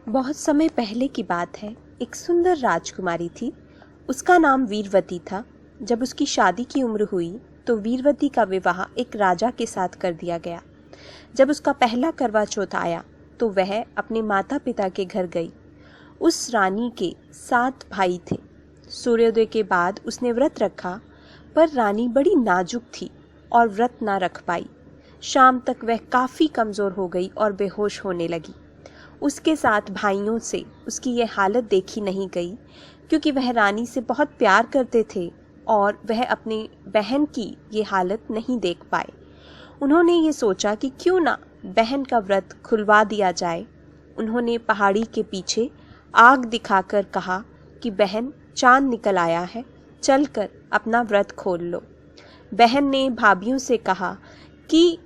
बहुत समय पहले की बात है। एक सुंदर राजकुमारी थी। उसका नाम वीरवती था। जब उसकी शादी की उम्र हुई तो वीरवती का विवाह एक राजा के साथ कर दिया गया। जब उसका पहला करवा चौथ आया तो वह अपने माता पिता के घर गई। उस रानी के 7 भाई थे। सूर्योदय के बाद उसने व्रत रखा, पर रानी बड़ी नाजुक थी और व्रत ना रख पाई। शाम तक वह काफ़ी कमज़ोर हो गई और बेहोश होने लगी। उसके 7 भाइयों से उसकी यह हालत देखी नहीं गई, क्योंकि वह रानी से बहुत प्यार करते थे और वह अपनी बहन की ये हालत नहीं देख पाए। उन्होंने ये सोचा कि क्यों ना बहन का व्रत खुलवा दिया जाए। उन्होंने पहाड़ी के पीछे आग दिखाकर कहा कि बहन, चांद निकल आया है, चलकर अपना व्रत खोल लो। बहन ने भाभियों से कहा कि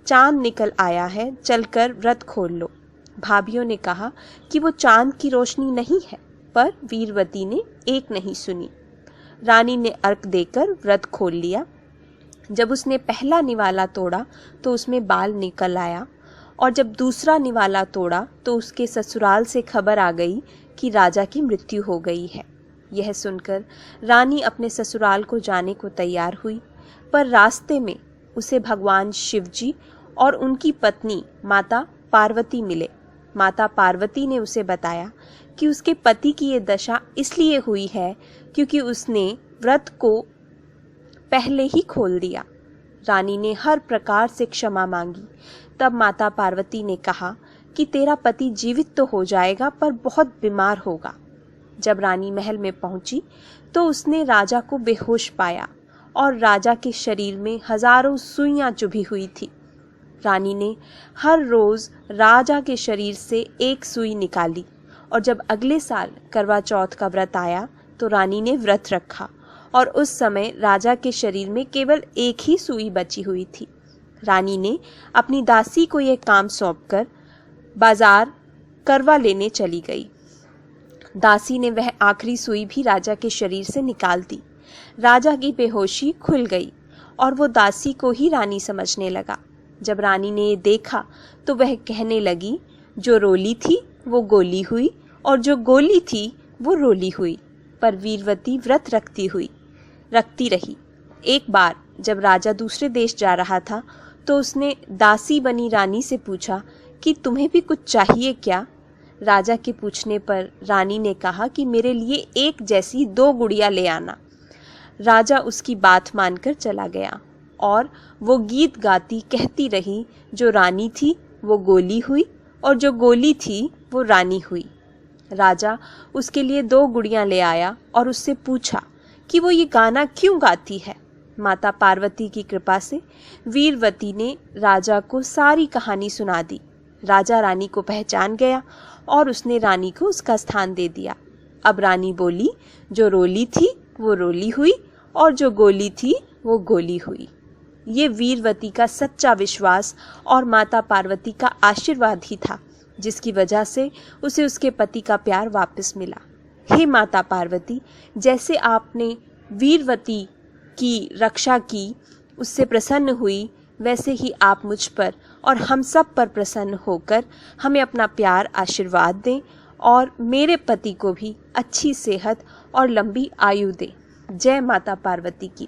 चांद निकल आया है, चलकर व्रत खोल लो। भाभियों ने कहा कि वो चांद की रोशनी नहीं है, पर वीरवती ने एक नहीं सुनी। रानी ने अर्घ देकर व्रत खोल लिया। जब उसने पहला निवाला तोड़ा तो उसमें बाल निकल आया, और जब दूसरा निवाला तोड़ा तो उसके ससुराल से खबर आ गई कि राजा की मृत्यु हो गई है। यह सुनकर रानी अपने ससुराल को जाने को तैयार हुई, पर रास्ते में उसे भगवान शिवजी और उनकी पत्नी माता पार्वती मिले। माता पार्वती ने उसे बताया कि उसके पति की ये दशा इसलिए हुई है क्योंकि उसने व्रत को पहले ही खोल दिया। रानी ने हर प्रकार से क्षमा मांगी। तब माता पार्वती ने कहा कि तेरा पति जीवित तो हो जाएगा, पर बहुत बीमार होगा। जब रानी महल में पहुंची तो उसने राजा को बेहोश पाया और राजा के शरीर में हजारों सुइयां चुभी हुई थी। रानी ने हर रोज राजा के शरीर से एक सुई निकाली, और जब अगले साल करवा चौथ का व्रत आया तो रानी ने व्रत रखा, और उस समय राजा के शरीर में केवल एक ही सुई बची हुई थी। रानी ने अपनी दासी को यह काम सौंपकर बाजार करवा लेने चली गई। दासी ने वह आखिरी सुई भी राजा के शरीर से निकाल दी। राजा की बेहोशी खुल गई और वो दासी को ही रानी समझने लगा। जब रानी ने ये देखा तो वह कहने लगी, जो रोली थी वो गोली हुई, और जो गोली थी वो रोली हुई। पर वीरवती व्रत रखती रही। एक बार जब राजा दूसरे देश जा रहा था तो उसने दासी बनी रानी से पूछा कि तुम्हें भी कुछ चाहिए क्या। राजा के पूछने पर रानी ने कहा कि मेरे लिए एक जैसी 2 गुड़िया ले आना। राजा उसकी बात मानकर चला गया और वो गीत गाती कहती रही, जो रानी थी वो गोली हुई, और जो गोली थी वो रानी हुई। राजा उसके लिए 2 गुड़ियां ले आया और उससे पूछा कि वो ये गाना क्यों गाती है। माता पार्वती की कृपा से वीरवती ने राजा को सारी कहानी सुना दी। राजा रानी को पहचान गया और उसने रानी को उसका स्थान दे दिया। अब रानी बोली, जो रोली थी वो रोली हुई, और जो गोली थी वो गोली हुई। ये वीरवती का सच्चा विश्वास और माता पार्वती का आशीर्वाद ही था, जिसकी वजह से उसे उसके पति का प्यार वापस मिला। हे माता पार्वती, जैसे आपने वीरवती की रक्षा की, उससे प्रसन्न हुई, वैसे ही आप मुझ पर और हम सब पर प्रसन्न होकर हमें अपना प्यार आशीर्वाद दें, और मेरे पति को भी अच्छी सेहत और लंबी आयु दें। जय माता पार्वती की।